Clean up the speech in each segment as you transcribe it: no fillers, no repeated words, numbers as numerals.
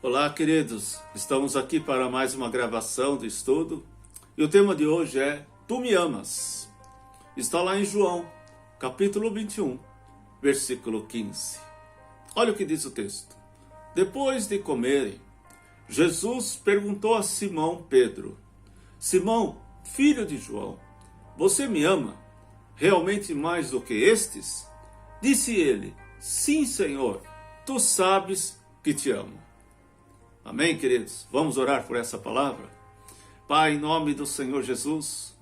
Olá, queridos. Estamos aqui para mais uma gravação do estudo. E o tema de hoje é Tu me amas. Está lá em João, capítulo 21, versículo 15. Olha o que diz o texto. Depois de comerem, Jesus perguntou a Simão Pedro: Simão, filho de João, você me ama realmente mais do que estes? Disse ele: Sim, Senhor, tu sabes que te amo. Amém, queridos? Vamos orar por essa palavra? Pai, em nome do Senhor Jesus,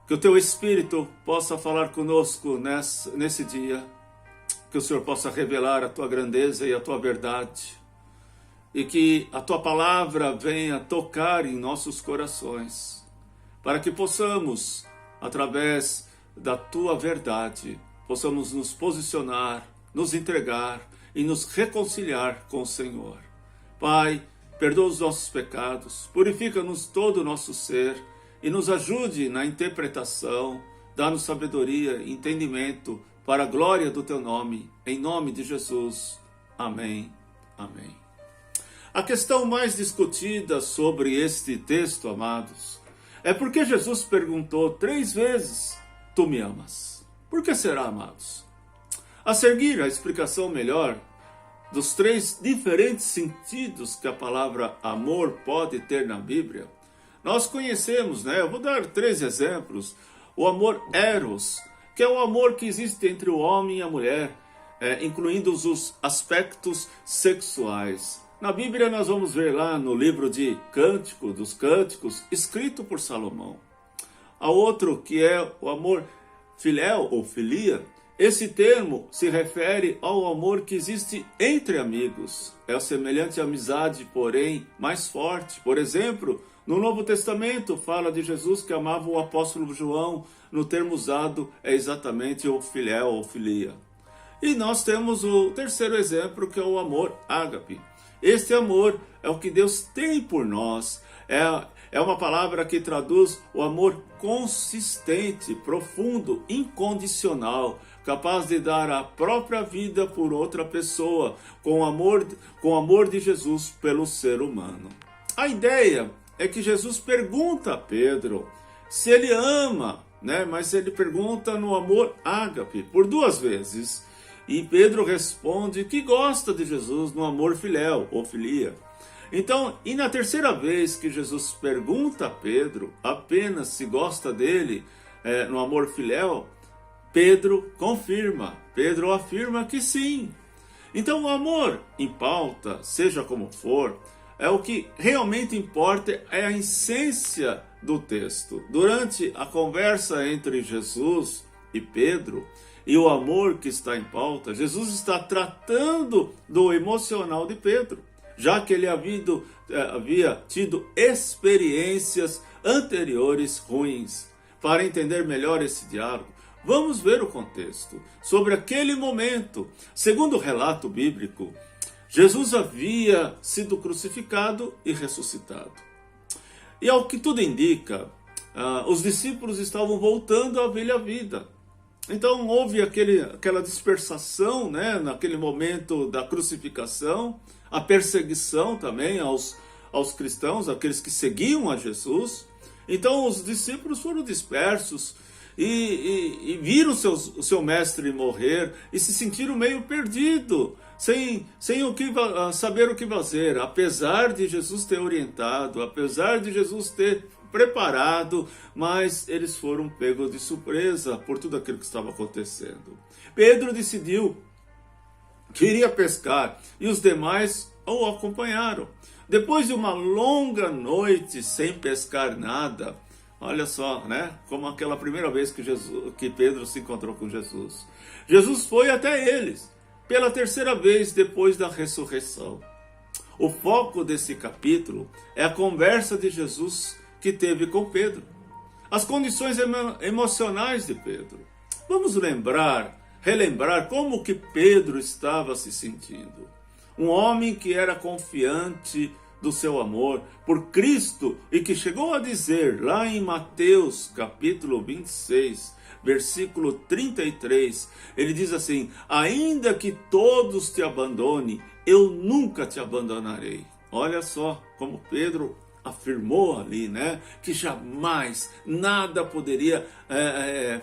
que o Teu Espírito possa falar conosco nesse dia, que o Senhor possa revelar a Tua grandeza e a Tua verdade, e que a Tua palavra venha tocar em nossos corações, para que possamos, através da Tua verdade, possamos nos posicionar, nos entregar e nos reconciliar com o Senhor. Pai, perdoa os nossos pecados, purifica-nos todo o nosso ser e nos ajude na interpretação, dá-nos sabedoria e entendimento para a glória do Teu nome, em nome de Jesus. Amém. Amém. A questão mais discutida sobre este texto, amados, é porque Jesus perguntou 3 vezes: Tu me amas? Por que será, amados? A seguir, a explicação melhor dos 3 diferentes sentidos que a palavra amor pode ter na Bíblia, nós conhecemos, né? Eu vou dar 3 exemplos. O amor eros, que é o amor que existe entre o homem e a mulher, incluindo os aspectos sexuais. Na Bíblia nós vamos ver lá no livro de Cântico, dos Cânticos, escrito por Salomão. Há outro que é o amor filéu ou filia. Esse termo se refere ao amor que existe entre amigos. É semelhante à amizade, porém mais forte. Por exemplo, no Novo Testamento fala de Jesus que amava o apóstolo João. No termo usado é exatamente o filéu ou filia. E nós temos o terceiro exemplo, que é o amor ágape. Este amor é o que Deus tem por nós. É uma palavra que traduz o amor consistente, profundo, incondicional, capaz de dar a própria vida por outra pessoa, com o amor de Jesus pelo ser humano. A ideia é que Jesus pergunta a Pedro se ele ama, né? Mas ele pergunta no amor ágape, por 2 vezes. E Pedro responde que gosta de Jesus no amor filéu ou filia. Então, e na terceira vez que Jesus pergunta a Pedro apenas se gosta dele no amor filéu, Pedro confirma, Pedro afirma que sim. Então o amor em pauta, seja como for, é o que realmente importa, é a essência do texto. Durante a conversa entre Jesus e Pedro, e o amor que está em pauta, Jesus está tratando do emocional de Pedro, já que ele havia tido experiências anteriores ruins. Para entender melhor esse diálogo, vamos ver o contexto. Sobre aquele momento, segundo o relato bíblico, Jesus havia sido crucificado e ressuscitado. E ao que tudo indica, os discípulos estavam voltando à velha vida. Então houve aquela dispersação, né, naquele momento da crucificação, a perseguição também aos cristãos, aqueles que seguiam a Jesus. Então os discípulos foram dispersos e viram o seu mestre morrer e se sentiram meio perdidos, sem saber o que fazer, apesar de Jesus ter orientado, apesar de Jesus ter preparado, mas eles foram pegos de surpresa por tudo aquilo que estava acontecendo. Pedro decidiu que iria pescar e os demais o acompanharam. Depois de uma longa noite sem pescar nada, olha só, né? Como aquela primeira vez que Pedro se encontrou com Jesus. Jesus foi até eles pela terceira vez depois da ressurreição. O foco desse capítulo é a conversa de Jesus que teve com Pedro, as condições emocionais de Pedro. Vamos relembrar como que Pedro estava se sentindo. Um homem que era confiante do seu amor por Cristo e que chegou a dizer lá em Mateus capítulo 26, versículo 33, ele diz assim: ainda que todos te abandonem, eu nunca te abandonarei. Olha só como Pedro afirmou ali, né, que jamais nada poderia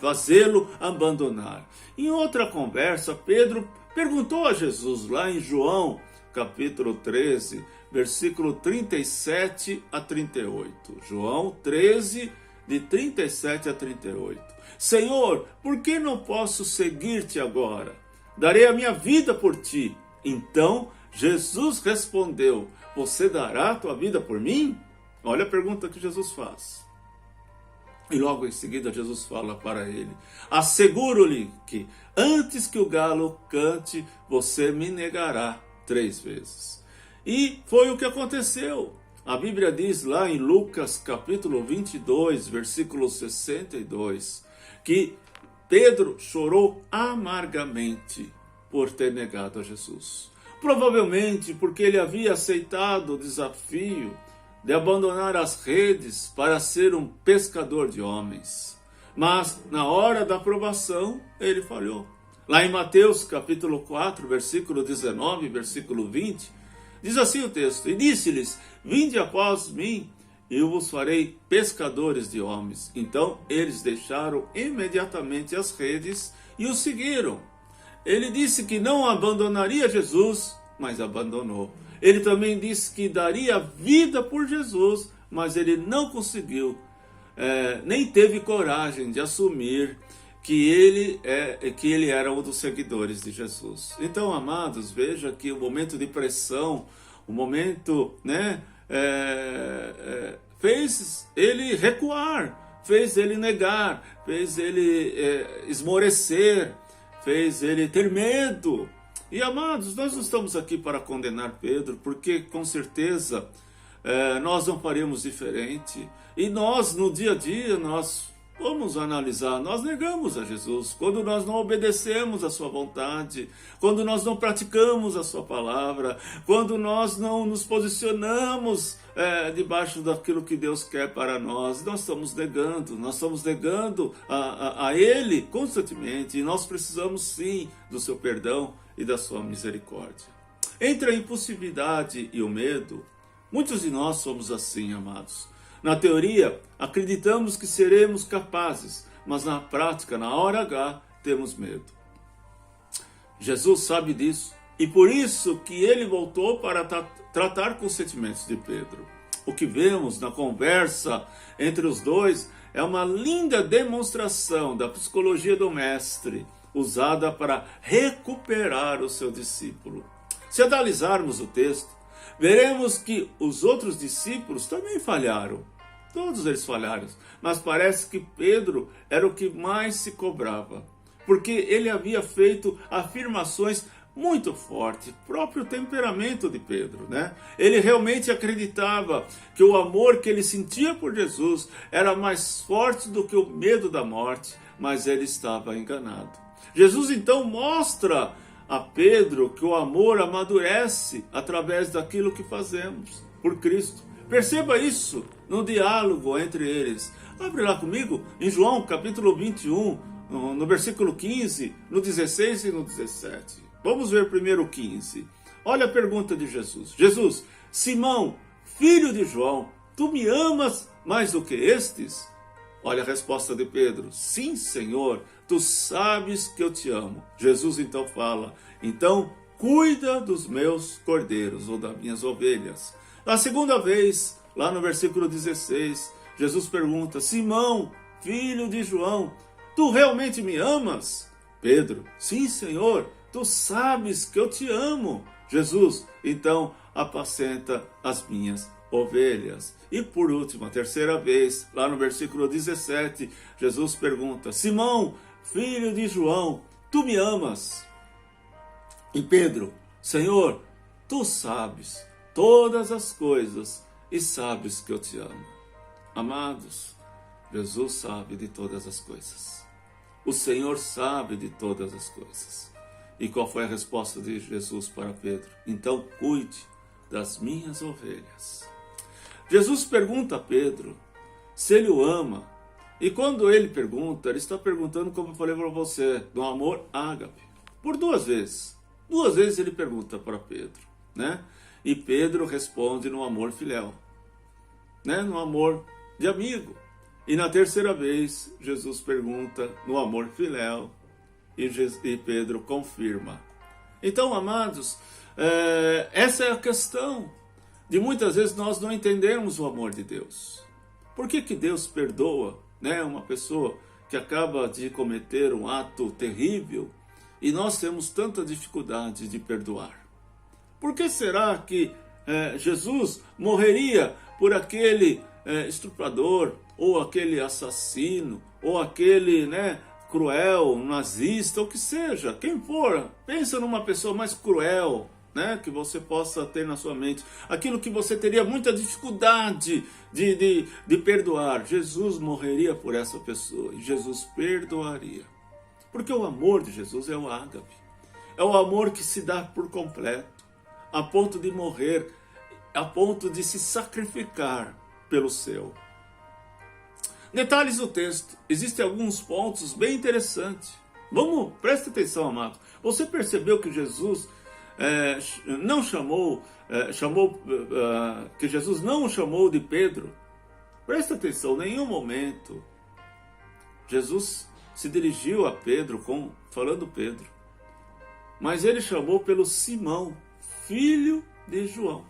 fazê-lo abandonar. Em outra conversa, Pedro perguntou a Jesus lá em João, capítulo 13, versículo 37 a 38. João 13, de 37 a 38. Senhor, por que não posso seguir-te agora? Darei a minha vida por ti. Então Jesus respondeu, você dará a tua vida por mim? Olha a pergunta que Jesus faz. E logo em seguida Jesus fala para ele, asseguro-lhe que antes que o galo cante, você me negará 3 vezes. E foi o que aconteceu. A Bíblia diz lá em Lucas capítulo 22, versículo 62, que Pedro chorou amargamente por ter negado a Jesus. Provavelmente porque ele havia aceitado o desafio de abandonar as redes para ser um pescador de homens. Mas na hora da provação, ele falhou. Lá em Mateus capítulo 4, versículo 19, versículo 20, diz assim o texto, e disse-lhes, vinde após mim, e eu vos farei pescadores de homens. Então eles deixaram imediatamente as redes e o seguiram. Ele disse que não abandonaria Jesus, mas abandonou. Ele também disse que daria vida por Jesus, mas ele não conseguiu, nem teve coragem de assumir que ele era um dos seguidores de Jesus. Então, amados, veja que o momento de pressão, o momento, né, fez ele recuar, fez ele negar, fez ele esmorecer, fez ele ter medo. E amados, nós não estamos aqui para condenar Pedro, porque com certeza nós não faremos diferente. E nós, no dia a dia, nós vamos analisar, nós negamos a Jesus, quando nós não obedecemos a sua vontade, quando nós não praticamos a sua palavra, quando nós não nos posicionamos debaixo daquilo que Deus quer para nós, nós estamos negando a Ele constantemente, e nós precisamos sim do seu perdão e da sua misericórdia. Entre a impulsividade e o medo, muitos de nós somos assim, amados. Na teoria, acreditamos que seremos capazes, mas na prática, na hora H, temos medo. Jesus sabe disso, e por isso que ele voltou para tratar com os sentimentos de Pedro. O que vemos na conversa entre os dois é uma linda demonstração da psicologia do mestre, usada para recuperar o seu discípulo. Se analisarmos o texto, veremos que os outros discípulos também falharam. Todos eles falharam, mas parece que Pedro era o que mais se cobrava, porque ele havia feito afirmações muito fortes, próprio temperamento de Pedro, né? Ele realmente acreditava que o amor que ele sentia por Jesus era mais forte do que o medo da morte, mas ele estava enganado. Jesus então mostra a Pedro que o amor amadurece através daquilo que fazemos por Cristo. Perceba isso no diálogo entre eles. Abre lá comigo em João capítulo 21, no versículo 15, no 16 e no 17. Vamos ver primeiro o 15. Olha a pergunta de Jesus. Jesus, Simão, filho de João, tu me amas mais do que estes? Olha a resposta de Pedro. Sim, Senhor, tu sabes que eu te amo. Jesus então fala, então cuida dos meus cordeiros ou das minhas ovelhas. Na segunda vez, lá no versículo 16, Jesus pergunta, Simão, filho de João, tu realmente me amas? Pedro, sim, Senhor, tu sabes que eu te amo. Jesus, então apacenta as minhas ovelhas. E por último, a terceira vez, lá no versículo 17, Jesus pergunta, Simão, filho de João, tu me amas? E Pedro, Senhor, tu sabes todas as coisas e sabes que eu te amo. Amados, Jesus sabe de todas as coisas. O Senhor sabe de todas as coisas. E qual foi a resposta de Jesus para Pedro? Então cuide das minhas ovelhas. Jesus pergunta a Pedro se ele o ama. E quando ele pergunta, ele está perguntando, como eu falei para você, do amor ágape. Por 2 vezes. 2 vezes ele pergunta para Pedro. né? E Pedro responde no amor filial, né? No amor de amigo. E na terceira vez, Jesus pergunta no amor filial e Pedro confirma. Então, amados, essa é a questão de muitas vezes nós não entendermos o amor de Deus. Por que Deus perdoa, né, uma pessoa que acaba de cometer um ato terrível e nós temos tanta dificuldade de perdoar? Por que será que Jesus morreria por aquele estuprador, ou aquele assassino, ou aquele, né, cruel, nazista, ou que seja, quem for? Pensa numa pessoa mais cruel, né, que você possa ter na sua mente, aquilo que você teria muita dificuldade de perdoar. Jesus morreria por essa pessoa e Jesus perdoaria. Porque o amor de Jesus é o ágape, é o amor que se dá por completo, a ponto de morrer, a ponto de se sacrificar pelo seu. Detalhes do texto, existem alguns pontos bem interessantes. Preste atenção, amado. Você percebeu que Jesus não que Jesus não o chamou de Pedro? Presta atenção, em nenhum momento Jesus se dirigiu a Pedro falando Pedro, mas ele chamou pelo Simão, filho de João.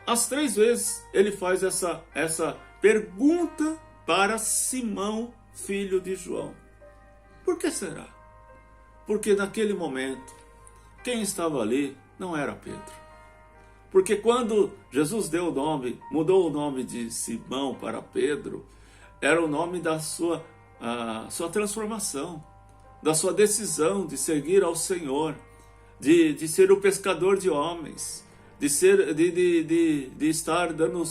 As 3 vezes ele faz essa pergunta para Simão, filho de João. Por que será? Porque naquele momento, quem estava ali não era Pedro. Porque quando Jesus mudou o nome de Simão para Pedro, era o nome da sua transformação, da sua decisão de seguir ao Senhor, de ser o pescador de homens, de estar dando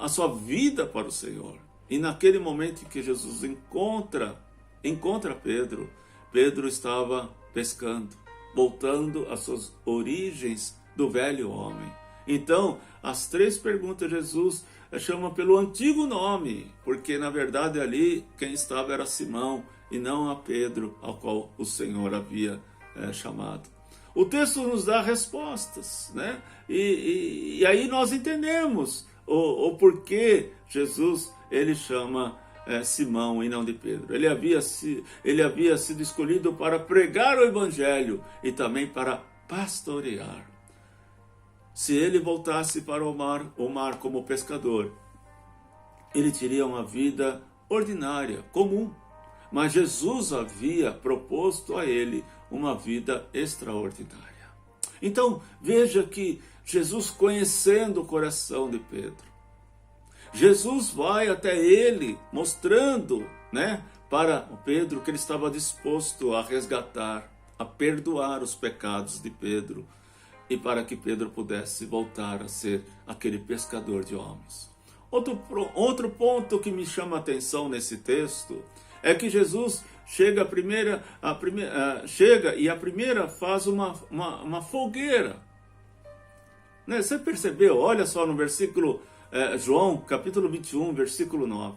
a sua vida para o Senhor. E naquele momento em que Jesus encontra Pedro, Pedro estava pescando, voltando às suas origens do velho homem. Então, as 3 perguntas Jesus chama pelo antigo nome, porque na verdade ali quem estava era Simão e não a Pedro, ao qual o Senhor havia chamado. O texto nos dá respostas, né? E aí nós entendemos o porquê Jesus ele chama Simão e não de Pedro. Ele havia sido escolhido para pregar o evangelho e também para pastorear. Se ele voltasse para o mar como pescador, ele teria uma vida ordinária, comum. Mas Jesus havia proposto a ele uma vida extraordinária. Então, veja que Jesus, conhecendo o coração de Pedro, Jesus vai até ele, mostrando, né, para Pedro que ele estava disposto a resgatar, a perdoar os pecados de Pedro, e para que Pedro pudesse voltar a ser aquele pescador de homens. Outro ponto que me chama a atenção nesse texto é que Jesus chega e a primeira faz uma fogueira. Né? Você percebeu? Olha só no versículo, João, capítulo 21, versículo 9.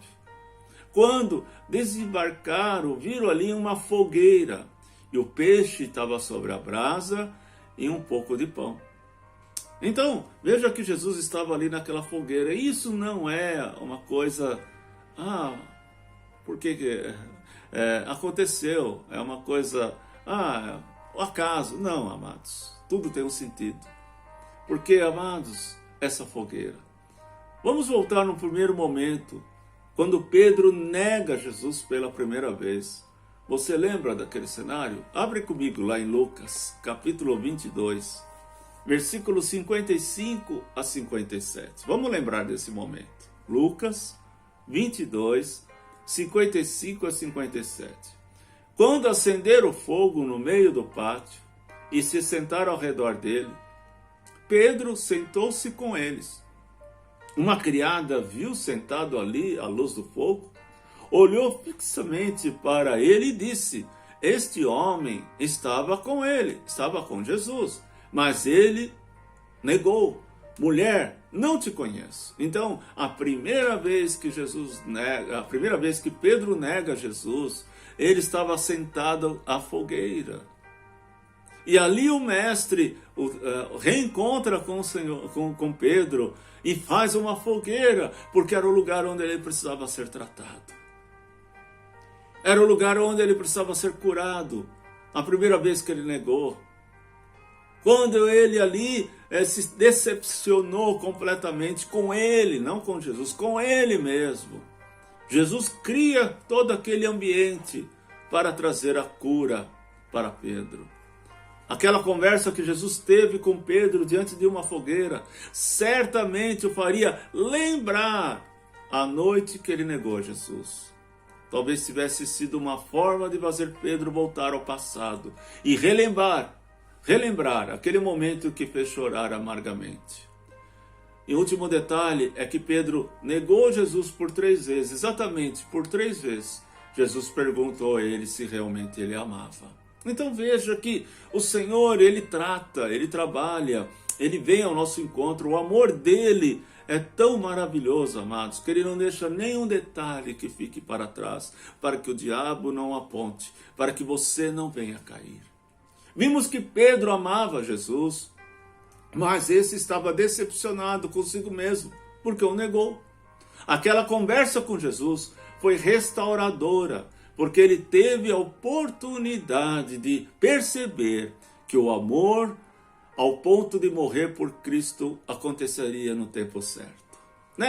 Quando desembarcaram, viram ali uma fogueira, e o peixe estava sobre a brasa e um pouco de pão. Então, veja que Jesus estava ali naquela fogueira. Isso não é uma coisa... por que aconteceu? É uma coisa... o acaso. Não, amados. Tudo tem um sentido. Porque, amados, essa fogueira. Vamos voltar no primeiro momento, quando Pedro nega Jesus pela primeira vez. Você lembra daquele cenário? Abre comigo lá em Lucas, capítulo 22, versículos 55 a 57. Vamos lembrar desse momento. Lucas 22, 55 a 57. Quando acenderam o fogo no meio do pátio e se sentaram ao redor dele, Pedro sentou-se com eles. Uma criada viu sentado ali à luz do fogo, olhou fixamente para ele e disse: este homem estava com ele, estava com Jesus. Mas ele negou: mulher, não te conheço. Então, a primeira vez que Pedro nega Jesus, ele estava sentado à fogueira. E ali o mestre reencontra com o Senhor, com Pedro, e faz uma fogueira, porque era o lugar onde ele precisava ser tratado. Era o lugar onde ele precisava ser curado. A primeira vez que ele negou. Quando ele ali se decepcionou completamente com ele, não com Jesus, com ele mesmo. Jesus cria todo aquele ambiente para trazer a cura para Pedro. Aquela conversa que Jesus teve com Pedro diante de uma fogueira, certamente o faria lembrar a noite que ele negou Jesus. Talvez tivesse sido uma forma de fazer Pedro voltar ao passado e relembrar aquele momento que fez chorar amargamente. E o último detalhe é que Pedro negou Jesus por 3 vezes, exatamente por 3 vezes. Jesus perguntou a ele se realmente ele amava. Então veja que o Senhor, Ele trata, Ele trabalha, Ele vem ao nosso encontro. O amor dEle é tão maravilhoso, amados, que Ele não deixa nenhum detalhe que fique para trás, para que o diabo não aponte, para que você não venha cair. Vimos que Pedro amava Jesus, mas esse estava decepcionado consigo mesmo, porque o negou. Aquela conversa com Jesus foi restauradora, porque ele teve a oportunidade de perceber que o amor, ao ponto de morrer por Cristo, aconteceria no tempo certo.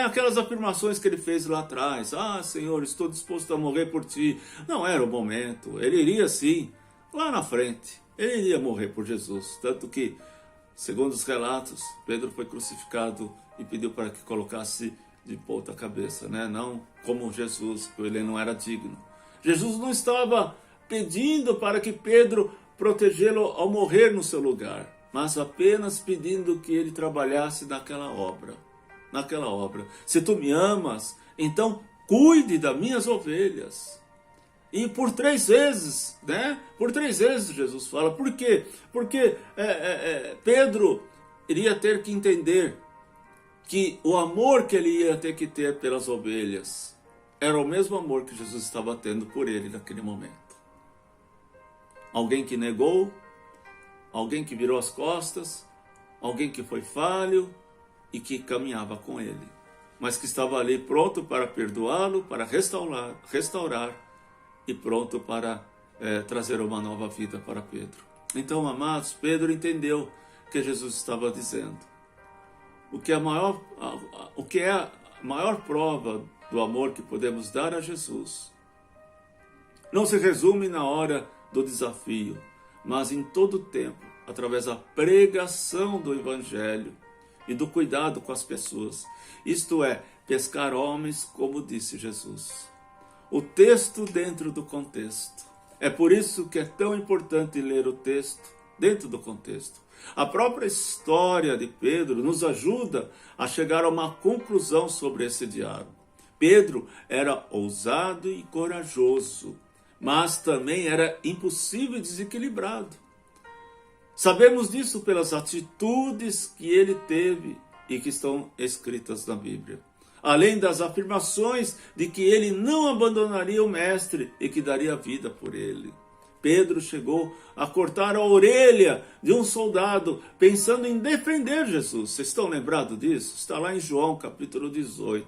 Aquelas afirmações que ele fez lá atrás, Senhor, estou disposto a morrer por ti. Não era o momento, ele iria sim, lá na frente, ele iria morrer por Jesus. Tanto que, segundo os relatos, Pedro foi crucificado e pediu para que colocasse de ponta cabeça, não como Jesus, porque ele não era digno. Jesus não estava pedindo para que Pedro protegê-lo ao morrer no seu lugar, mas apenas pedindo que ele trabalhasse naquela obra. Se tu me amas, então cuide das minhas ovelhas. E por 3 vezes, Por 3 vezes Jesus fala. Por quê? Porque Pedro iria ter que entender que o amor que ele ia ter que ter pelas ovelhas era o mesmo amor que Jesus estava tendo por ele naquele momento. Alguém que negou, alguém que virou as costas, alguém que foi falho e que caminhava com ele, mas que estava ali pronto para perdoá-lo, para restaurar e pronto para trazer uma nova vida para Pedro. Então, amados, Pedro entendeu o que Jesus estava dizendo. O que é a maior prova do amor que podemos dar a Jesus não se resume na hora do desafio, mas em todo o tempo, através da pregação do Evangelho e do cuidado com as pessoas. Isto é, pescar homens, como disse Jesus. O texto dentro do contexto. É por isso que é tão importante ler o texto dentro do contexto. A própria história de Pedro nos ajuda a chegar a uma conclusão sobre esse diálogo. Pedro era ousado e corajoso, mas também era impulsivo e desequilibrado. Sabemos disso pelas atitudes que ele teve e que estão escritas na Bíblia. Além das afirmações de que ele não abandonaria o mestre e que daria vida por ele. Pedro chegou a cortar a orelha de um soldado pensando em defender Jesus. Vocês estão lembrados disso? Está lá em João capítulo 18,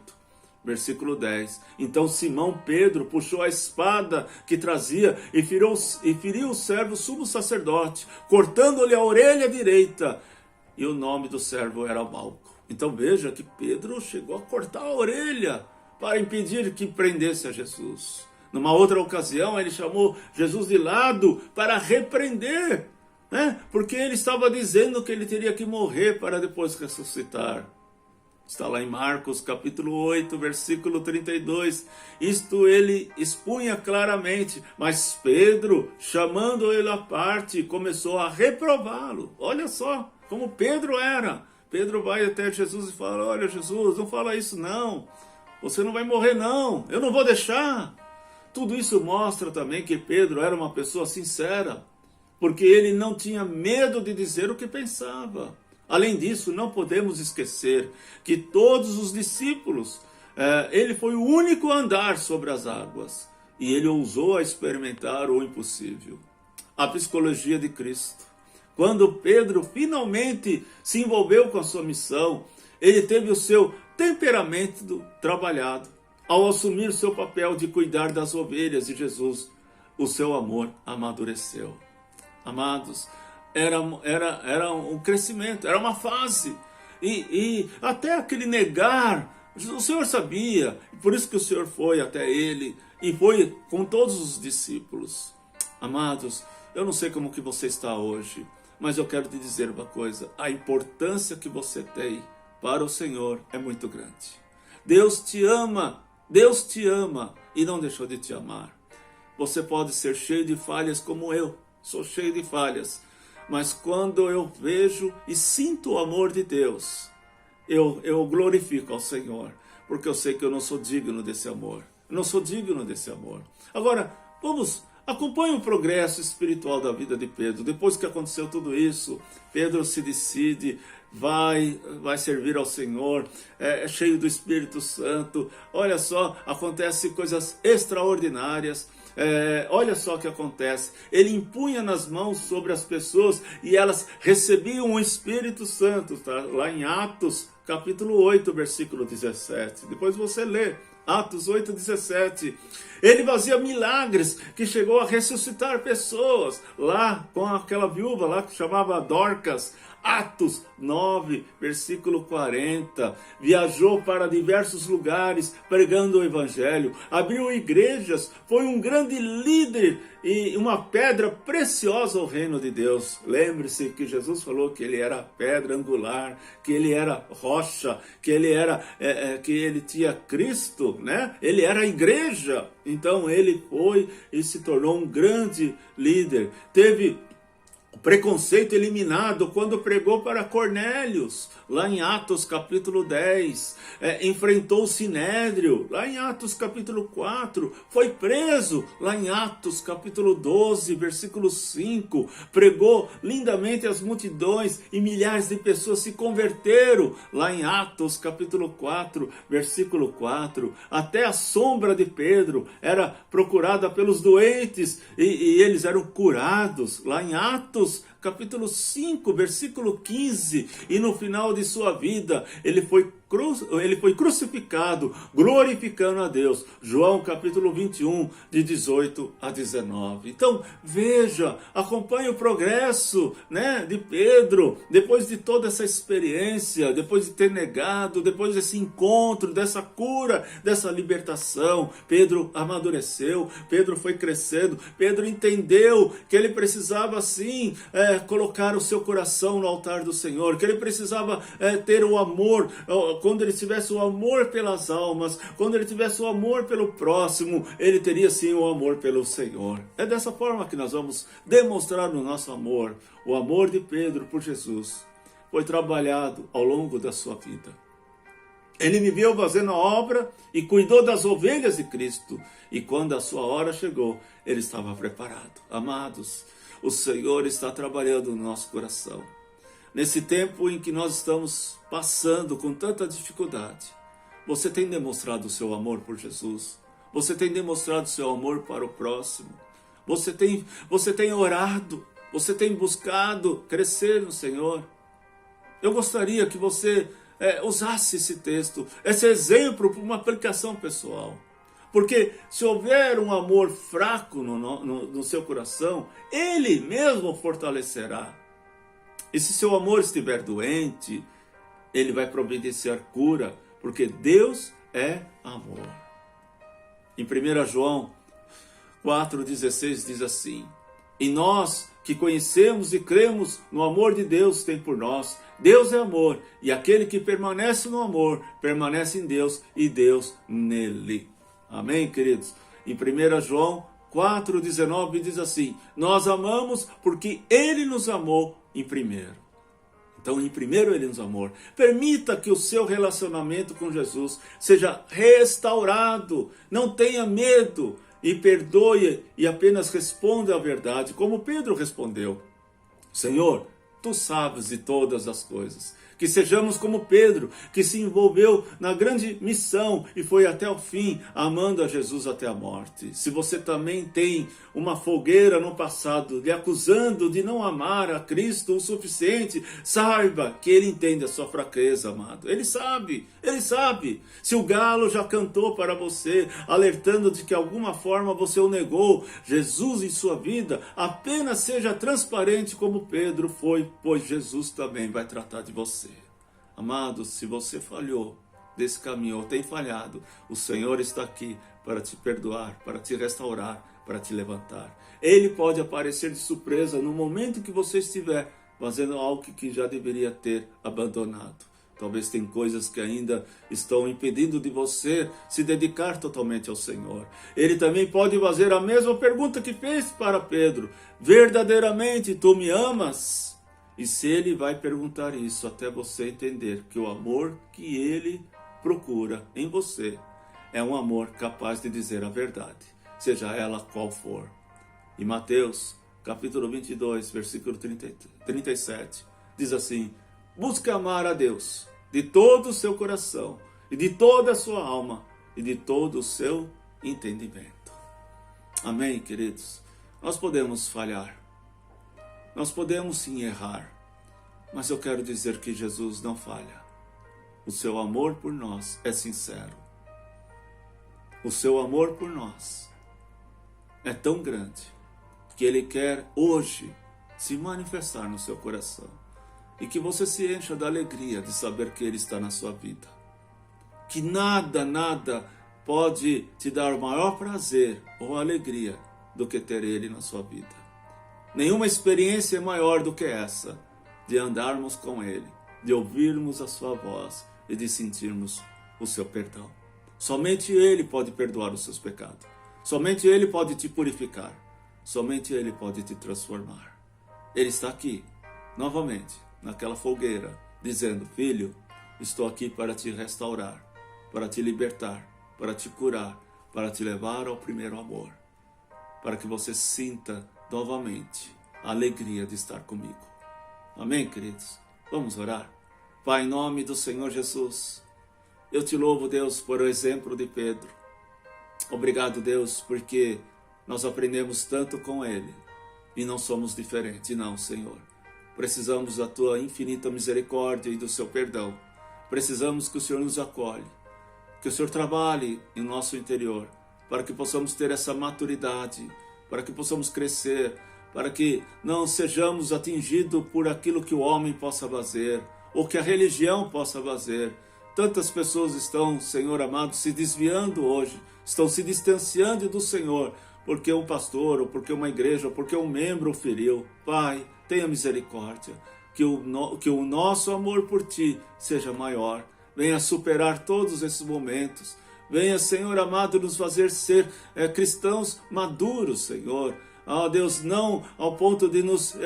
versículo 10. Então Simão Pedro puxou a espada que trazia e feriu o servo sumo sacerdote, cortando-lhe a orelha direita. E o nome do servo era Malco. Então veja que Pedro chegou a cortar a orelha para impedir que prendesse a Jesus. Numa outra ocasião, ele chamou Jesus de lado para repreender, porque ele estava dizendo que ele teria que morrer para depois ressuscitar. Está lá em Marcos capítulo 8, versículo 32. Isto ele expunha claramente, mas Pedro, chamando ele à parte, começou a reprová-lo. Olha só como Pedro era. Pedro vai até Jesus e fala: olha, Jesus, não fala isso não. Você não vai morrer não, eu não vou deixar. Tudo isso mostra também que Pedro era uma pessoa sincera, porque ele não tinha medo de dizer o que pensava. Além disso, não podemos esquecer que todos os discípulos, ele foi o único a andar sobre as águas, e ele ousou a experimentar o impossível. A psicologia de Cristo. Quando Pedro finalmente se envolveu com a sua missão, ele teve o seu temperamento trabalhado. Ao assumir o seu papel de cuidar das ovelhas de Jesus, o seu amor amadureceu. Amados, era um crescimento, era uma fase. E até aquele negar, o Senhor sabia, por isso que o Senhor foi até ele e foi com todos os discípulos. Amados, eu não sei como que você está hoje, mas eu quero te dizer uma coisa: a importância que você tem para o Senhor é muito grande. Deus te ama e não deixou de te amar. Você pode ser cheio de falhas como eu, sou cheio de falhas, mas quando eu vejo e sinto o amor de Deus, eu glorifico ao Senhor, porque eu sei que eu não sou digno desse amor. Eu não sou digno desse amor. Agora, acompanhe o progresso espiritual da vida de Pedro. Depois que aconteceu tudo isso, Pedro se decide, vai servir ao Senhor, é cheio do Espírito Santo. Olha só, acontecem coisas extraordinárias. Olha só o que acontece. Ele impunha nas mãos sobre as pessoas e elas recebiam o Espírito Santo. Tá? Lá em Atos, capítulo 8, versículo 17. Depois você lê. Atos 8, 17. Ele fazia milagres, que chegou a ressuscitar pessoas. Lá com aquela viúva lá que chamava Dorcas. Atos 9, versículo 40. Viajou para diversos lugares pregando o evangelho. Abriu igrejas. Foi um grande líder e uma pedra preciosa ao reino de Deus. Lembre-se que Jesus falou que ele era pedra angular, que ele era rocha, que ele tinha Cristo, né? Ele era a igreja. Então ele foi e se tornou um grande líder. Teve o preconceito eliminado quando pregou para Cornélios, lá em Atos capítulo 10, enfrentou o Sinédrio, lá em Atos capítulo 4, foi preso, lá em Atos capítulo 12, versículo 5, pregou lindamente às multidões e milhares de pessoas se converteram, lá em Atos capítulo 4, versículo 4, até a sombra de Pedro era procurada pelos doentes e eles eram curados, lá em Atos capítulo 5, versículo 15, e no final de sua vida ele foi crucificado, glorificando a Deus. João capítulo 21, de 18 a 19. Então veja, acompanhe o progresso, né, de Pedro, depois de toda essa experiência, depois de ter negado, depois desse encontro, dessa cura, dessa libertação. Pedro amadureceu, Pedro foi crescendo, Pedro entendeu que ele precisava sim colocar o seu coração no altar do Senhor, que ele precisava ter o amor. Quando ele tivesse o amor pelas almas, quando ele tivesse o amor pelo próximo, ele teria sim o amor pelo Senhor. É dessa forma que nós vamos demonstrar o nosso amor. O amor de Pedro por Jesus foi trabalhado ao longo da sua vida. Ele me viu fazendo a obra e cuidou das ovelhas de Cristo. E quando a sua hora chegou, ele estava preparado. Amados, o Senhor está trabalhando no nosso coração. Nesse tempo em que nós estamos passando com tanta dificuldade, você tem demonstrado o seu amor por Jesus? Você tem demonstrado o seu amor para o próximo? Você tem orado? Você tem buscado crescer no Senhor? Eu gostaria que você usasse esse texto, esse exemplo para uma aplicação pessoal. Porque se houver um amor fraco no seu coração, Ele mesmo fortalecerá. E se seu amor estiver doente, Ele vai providenciar cura, porque Deus é amor. Em 1 João 4,16 diz assim: E nós que conhecemos e cremos no amor de Deus tem por nós. Deus é amor, e aquele que permanece no amor, permanece em Deus e Deus nele. Amém, queridos? Em 1 João 4,19 diz assim: Nós amamos porque Ele nos amou em primeiro. Então, em primeiro Ele nos amou. Permita que o seu relacionamento com Jesus seja restaurado. Não tenha medo e perdoe e apenas responda a verdade, como Pedro respondeu: Senhor, Tu sabes de todas as coisas. Que sejamos como Pedro, que se envolveu na grande missão e foi até o fim, amando a Jesus até a morte. Se você também tem uma fogueira no passado, lhe acusando de não amar a Cristo o suficiente, saiba que Ele entende a sua fraqueza, amado. Ele sabe, Ele sabe. Se o galo já cantou para você, alertando de que de alguma forma você o negou, Jesus em sua vida, apenas seja transparente como Pedro foi, pois Jesus também vai tratar de você. Amado, se você falhou desse caminho ou tem falhado, o Senhor está aqui para te perdoar, para te restaurar, para te levantar. Ele pode aparecer de surpresa no momento que você estiver fazendo algo que já deveria ter abandonado. Talvez tem coisas que ainda estão impedindo de você se dedicar totalmente ao Senhor. Ele também pode fazer a mesma pergunta que fez para Pedro. Verdadeiramente tu me amas? E se ele vai perguntar isso até você entender que o amor que ele procura em você é um amor capaz de dizer a verdade, seja ela qual for. Em Mateus, capítulo 22, versículo 37, diz assim: busque amar a Deus de todo o seu coração, e de toda a sua alma, e de todo o seu entendimento. Amém, queridos? Nós podemos falhar, nós podemos sim errar, mas eu quero dizer que Jesus não falha. O seu amor por nós é sincero. O seu amor por nós é tão grande que Ele quer hoje se manifestar no seu coração. E que você se encha da alegria de saber que Ele está na sua vida. Que nada pode te dar maior prazer ou alegria do que ter Ele na sua vida. Nenhuma experiência é maior do que essa, de andarmos com Ele, de ouvirmos a sua voz e de sentirmos o seu perdão. Somente Ele pode perdoar os seus pecados. Somente Ele pode te purificar. Somente Ele pode te transformar. Ele está aqui, novamente, naquela fogueira, dizendo: filho, estou aqui para te restaurar, para te libertar, para te curar, para te levar ao primeiro amor, para que você sinta novamente a alegria de estar comigo. Amém, queridos? Vamos orar? Pai, em nome do Senhor Jesus, eu te louvo, Deus, por o exemplo de Pedro. Obrigado, Deus, porque nós aprendemos tanto com ele e não somos diferentes, não, Senhor. Precisamos da tua infinita misericórdia e do seu perdão. Precisamos que o Senhor nos acolhe, que o Senhor trabalhe em nosso interior, para que possamos ter essa maturidade, para que possamos crescer, para que não sejamos atingidos por aquilo que o homem possa fazer, ou que a religião possa fazer. Tantas pessoas estão, Senhor amado, se desviando hoje, estão se distanciando do Senhor, porque um pastor, ou porque uma igreja, ou porque um membro o feriu. Pai, tenha misericórdia, que o nosso amor por Ti seja maior, venha superar todos esses momentos, venha, Senhor amado, nos fazer ser cristãos maduros, Senhor. Deus, não ao ponto de nos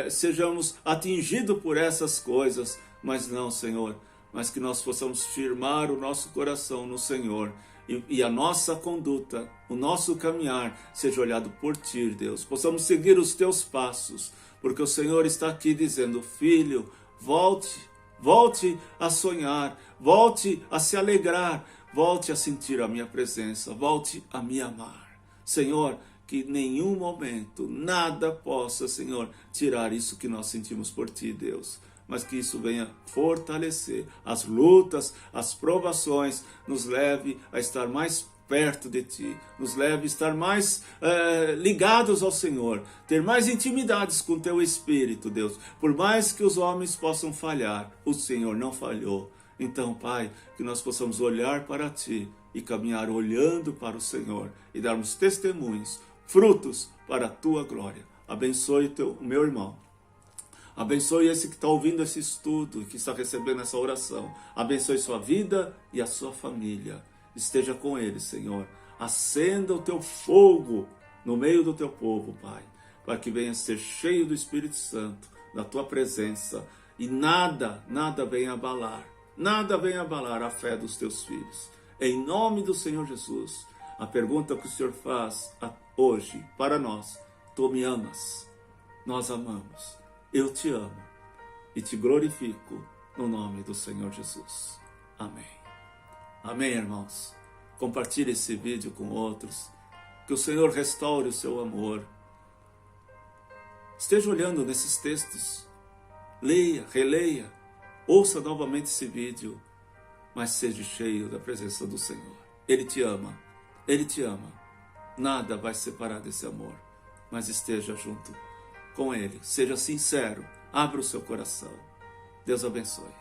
sejamos atingidos por essas coisas, mas não, Senhor, mas que nós possamos firmar o nosso coração no Senhor, e a nossa conduta, o nosso caminhar seja olhado por Ti, Deus. Possamos seguir os Teus passos, porque o Senhor está aqui dizendo: filho, volte a sonhar, volte a se alegrar, volte a sentir a minha presença, volte a me amar. Senhor, que em nenhum momento, nada possa, Senhor, tirar isso que nós sentimos por Ti, Deus. Mas que isso venha fortalecer as lutas, as provações, nos leve a estar mais perto de Ti, nos leve a estar mais ligados ao Senhor, ter mais intimidades com Teu Espírito, Deus. Por mais que os homens possam falhar, o Senhor não falhou. Então, Pai, que nós possamos olhar para Ti e caminhar olhando para o Senhor e darmos testemunhos, frutos para a Tua glória. Abençoe o meu irmão. Abençoe esse que está ouvindo esse estudo e que está recebendo essa oração. Abençoe sua vida e a sua família. Esteja com ele, Senhor. Acenda o Teu fogo no meio do Teu povo, Pai, para que venha ser cheio do Espírito Santo, da Tua presença, e nada venha abalar a fé dos Teus filhos. Em nome do Senhor Jesus, a pergunta que o Senhor faz hoje para nós: Tu me amas? Nós amamos. Eu te amo e te glorifico no nome do Senhor Jesus. Amém. Amém, irmãos. Compartilhe esse vídeo com outros. Que o Senhor restaure o seu amor. Esteja olhando nesses textos. Leia, releia. Ouça novamente esse vídeo. Mas seja cheio da presença do Senhor. Ele te ama. Ele te ama. Nada vai separar desse amor. Mas esteja junto com Ele. Seja sincero. Abra o seu coração. Deus abençoe.